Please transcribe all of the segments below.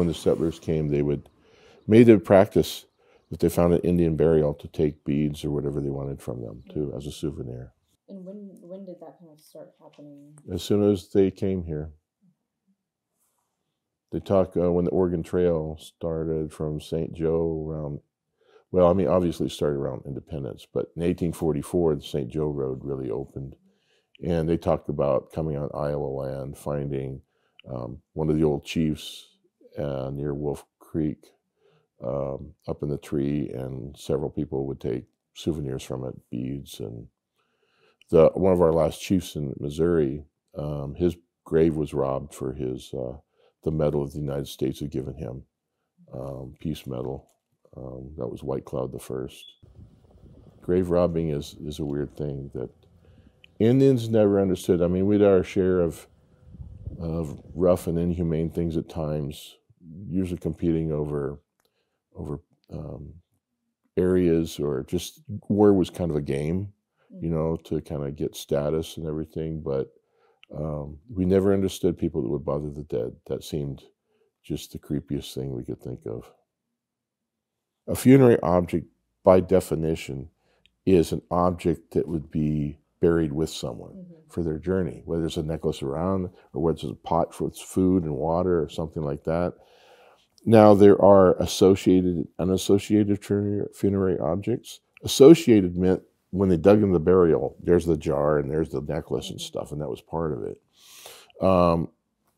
the settlers came, they would made it a practice if they found an Indian burial to take beads or whatever they wanted from them too as a souvenir. And when did that kind of start happening? As soon as they came here. They talk when the Oregon Trail started from St. Joe around, well, I mean, obviously it started around independence, but in 1844, the St. Joe Road really opened. And they talked about coming on Iowa land, finding one of the old chiefs near Wolf Creek up in the tree, and several people would take souvenirs from it, beads. And one of our last chiefs in Missouri, his grave was robbed for his the medal of the United States had given him, peace medal. That was White Cloud the First. Grave robbing is a weird thing that Indians never understood. I mean, we had our share of rough and inhumane things at times, usually competing over areas, or just war was kind of a game, you know, to kind of get status and everything. But we never understood people that would bother the dead. That seemed just the creepiest thing we could think of. A funerary object, by definition, is an object that would be buried with someone for their journey, whether it's a necklace around or whether it's a pot for food and water or something like that. Now, there are associated and unassociated funerary objects. Associated meant when they dug in the burial, there's the jar and there's the necklace and stuff, and that was part of it.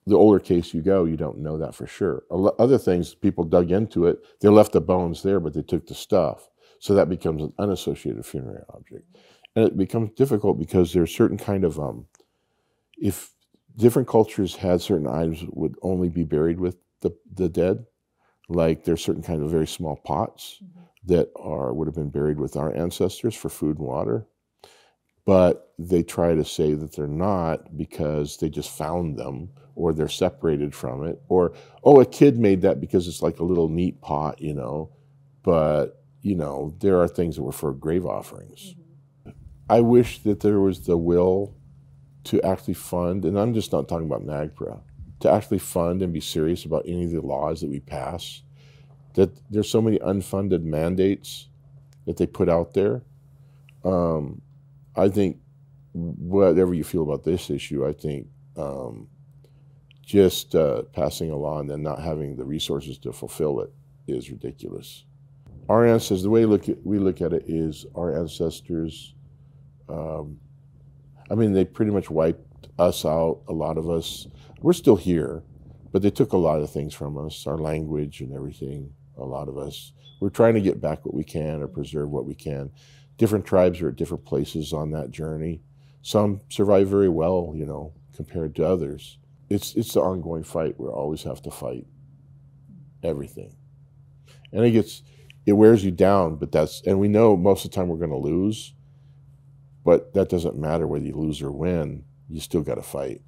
The older case you go, you don't know that for sure. Other things, people dug into it, they left the bones there, but they took the stuff. So that becomes an unassociated funerary object. And it becomes difficult because there's certain kind of, if different cultures had certain items that would only be buried with the dead, like there's certain kind of very small pots that would have been buried with our ancestors for food and water, but they try to say that they're not because they just found them, or they're separated from it, or, oh, a kid made that because it's like a little neat pot, you know, but, you know, there are things that were for grave offerings. I wish that there was the will to actually fund, and I'm just not talking about NAGPRA, to actually fund and be serious about any of the laws that we pass, that there's so many unfunded mandates that they put out there. I think whatever you feel about this issue, I think just passing a law and then not having the resources to fulfill it is ridiculous. Our ancestors, the way we look at it is our ancestors, I mean, they pretty much wiped us out, a lot of us. We're still here, but they took a lot of things from us, our language and everything, a lot of us. We're trying to get back what we can or preserve what we can. Different tribes are at different places on that journey. Some survive very well, you know, compared to others. It's the ongoing fight. We always have to fight everything. And it wears you down, but and we know most of the time we're going to lose, but that doesn't matter whether you lose or win, you still got to fight.